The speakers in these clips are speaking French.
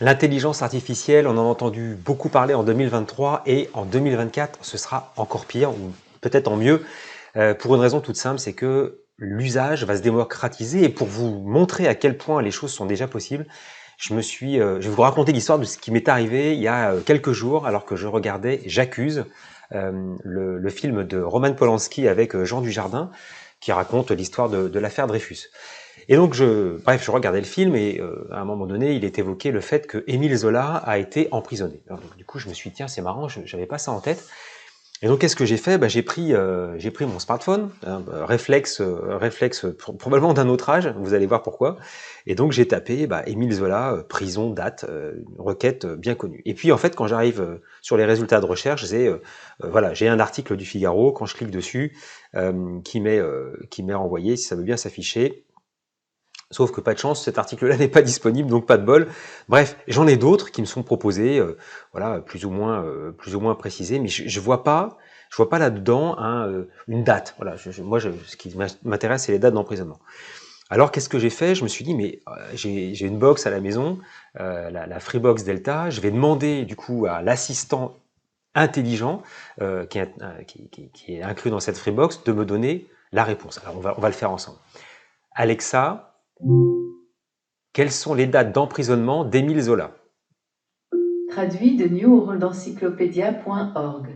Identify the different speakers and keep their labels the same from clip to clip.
Speaker 1: L'intelligence artificielle, on en a entendu beaucoup parler en 2023 et en 2024, ce sera encore pire ou peut-être en mieux pour une raison toute simple, c'est que l'usage va se démocratiser et pour vous montrer à quel point les choses sont déjà possibles, je vais vous raconter l'histoire de ce qui m'est arrivé il y a quelques jours alors que je regardais J'accuse, le film de Roman Polanski avec Jean Dujardin qui raconte l'histoire de l'affaire Dreyfus. Et donc, je regardais le film et à un moment donné, il est évoqué le fait que Émile Zola a été emprisonné. Alors, donc, du coup, je me suis dit, tiens, c'est marrant, je n'avais pas ça en tête. Et donc, qu'est-ce que j'ai fait? J'ai pris mon smartphone, réflexe probablement d'un autre âge, vous allez voir pourquoi. Et donc, j'ai tapé Émile Zola, prison, date, une requête bien connue. Et puis, en fait, quand j'arrive sur les résultats de recherche, j'ai un article du Figaro, quand je clique dessus, qui m'est renvoyé, si ça veut bien s'afficher. Sauf que pas de chance, cet article-là n'est pas disponible, donc pas de bol. Bref, j'en ai d'autres qui me sont proposés, plus ou moins précisés, mais je vois pas là-dedans une date. Voilà, ce qui m'intéresse, c'est les dates d'emprisonnement. Alors, qu'est-ce que j'ai fait? Je me suis dit, mais j'ai une box à la maison, la Freebox Delta. Je vais demander du coup à l'assistant intelligent qui est inclus dans cette Freebox de me donner la réponse. Alors, on va le faire ensemble. Alexa, quelles sont les dates d'emprisonnement d'Émile Zola?
Speaker 2: Traduit de newworldencyclopedia.org.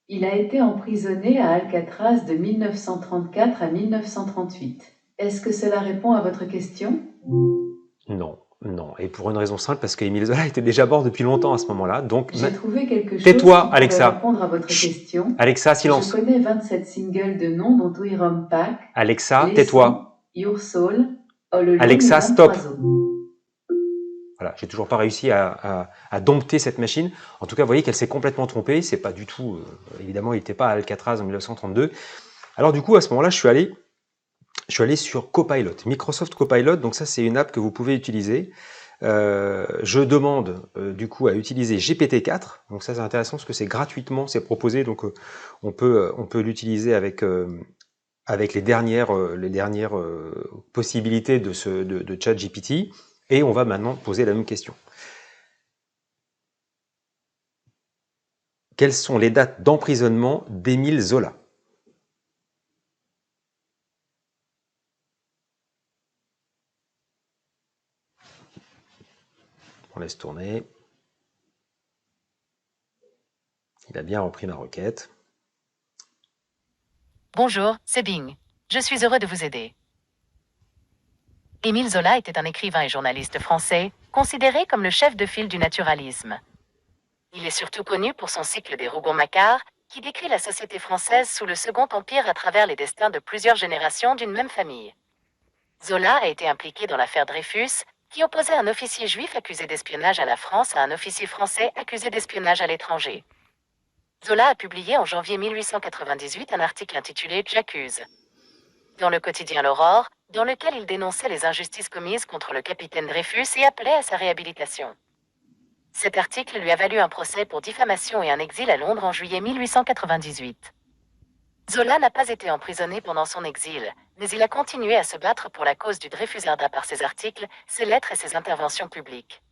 Speaker 2: Il a été emprisonné à Alcatraz de 1934 à 1938. Est-ce que cela répond à votre question?
Speaker 1: Non, non. Et pour une raison simple, parce qu'Émile Zola était déjà mort depuis longtemps à ce moment-là. Donc,
Speaker 2: J'ai trouvé quelque chose
Speaker 1: tais-toi,
Speaker 2: qui pourrait
Speaker 1: Alexa.
Speaker 2: répondre à votre
Speaker 1: Chut.
Speaker 2: question.
Speaker 1: Alexa,
Speaker 2: Je
Speaker 1: silence.
Speaker 2: connais 27 singles de noms dont We Rum Pack,
Speaker 1: Alexa,
Speaker 2: Les
Speaker 1: tais-toi.
Speaker 2: Sons, Your Soul, All Alone et
Speaker 1: Alexa, stop.
Speaker 2: 23 autres.
Speaker 1: Voilà, j'ai toujours pas réussi à dompter cette machine. En tout cas, vous voyez qu'elle s'est complètement trompée. C'est pas du tout, évidemment, il n'était pas à Alcatraz en 1932. Alors du coup, à ce moment-là, je suis allé sur Copilot, Microsoft Copilot. Donc ça, c'est une app que vous pouvez utiliser. Je demande du coup à utiliser GPT-4. Donc ça, c'est intéressant parce que c'est gratuitement, c'est proposé. Donc on peut l'utiliser avec les dernières possibilités de ChatGPT. Et on va maintenant poser la même question. Quelles sont les dates d'emprisonnement d'Émile Zola? On laisse tourner. Il a bien repris ma requête.
Speaker 3: Bonjour, c'est Bing. Je suis heureux de vous aider. Émile Zola était un écrivain et journaliste français, considéré comme le chef de file du naturalisme. Il est surtout connu pour son cycle des Rougon-Macquart, qui décrit la société française sous le Second Empire à travers les destins de plusieurs générations d'une même famille. Zola a été impliqué dans l'affaire Dreyfus, qui opposait un officier juif accusé d'espionnage à la France à un officier français accusé d'espionnage à l'étranger. Zola a publié en janvier 1898 un article intitulé « J'accuse » dans le quotidien L'Aurore, dans lequel il dénonçait les injustices commises contre le capitaine Dreyfus et appelait à sa réhabilitation. Cet article lui a valu un procès pour diffamation et un exil à Londres en juillet 1898. Zola n'a pas été emprisonné pendant son exil, mais il a continué à se battre pour la cause du Dreyfusardat par ses articles, ses lettres et ses interventions publiques.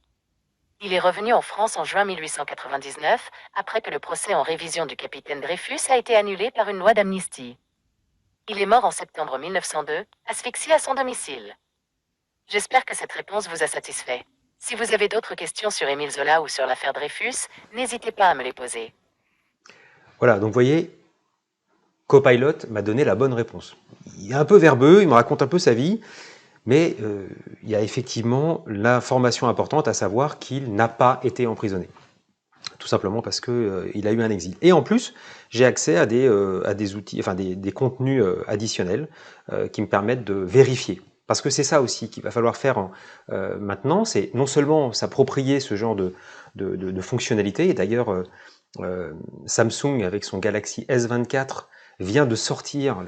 Speaker 3: Il est revenu en France en juin 1899, après que le procès en révision du capitaine Dreyfus a été annulé par une loi d'amnistie. Il est mort en septembre 1902, asphyxié à son domicile. J'espère que cette réponse vous a satisfait. Si vous avez d'autres questions sur Émile Zola ou sur l'affaire Dreyfus, n'hésitez pas à me les poser.
Speaker 1: Voilà, donc vous voyez, Copilot m'a donné la bonne réponse. Il est un peu verbeux, il me raconte un peu sa vie, mais il y a effectivement l'information importante, à savoir qu'il n'a pas été emprisonné. Tout simplement parce qu'il a eu un exil. Et en plus, j'ai accès à des outils, enfin des contenus additionnels qui me permettent de vérifier. Parce que c'est ça aussi qu'il va falloir faire maintenant, c'est non seulement s'approprier ce genre de fonctionnalités, et d'ailleurs Samsung avec son Galaxy S24 vient de sortir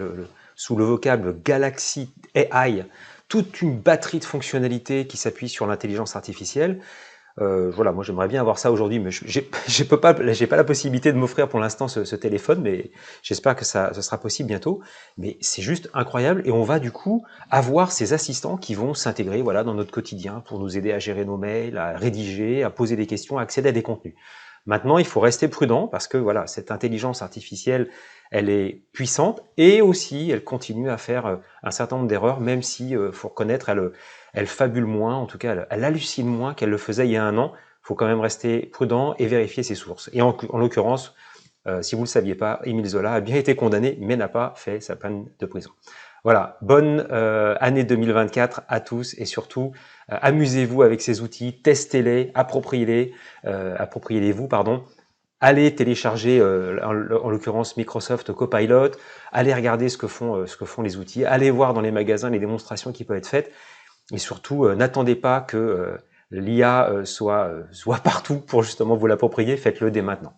Speaker 1: sous le vocable Galaxy AI toute une batterie de fonctionnalités qui s'appuie sur l'intelligence artificielle. Voilà, moi j'aimerais bien avoir ça aujourd'hui, mais j'ai pas la possibilité de m'offrir pour l'instant ce téléphone, mais j'espère que ce sera possible bientôt. Mais c'est juste incroyable et on va du coup avoir ces assistants qui vont s'intégrer voilà, dans notre quotidien pour nous aider à gérer nos mails, à rédiger, à poser des questions, à accéder à des contenus. Maintenant, il faut rester prudent parce que voilà, cette intelligence artificielle, elle est puissante et aussi elle continue à faire un certain nombre d'erreurs, même si, faut reconnaître, elle fabule moins, en tout cas, elle hallucine moins qu'elle le faisait il y a un an. Il faut quand même rester prudent et vérifier ses sources. Et en l'occurrence, si vous ne le saviez pas, Émile Zola a bien été condamné, mais n'a pas fait sa peine de prison. Voilà, bonne année 2024 à tous et surtout, amusez-vous avec ces outils, testez-les, appropriez-les-vous, pardon. Allez télécharger, en l'occurrence Microsoft Copilot, allez regarder ce que font les outils, allez voir dans les magasins les démonstrations qui peuvent être faites. Et surtout, n'attendez pas que l'IA soit partout pour justement vous l'approprier, faites-le dès maintenant.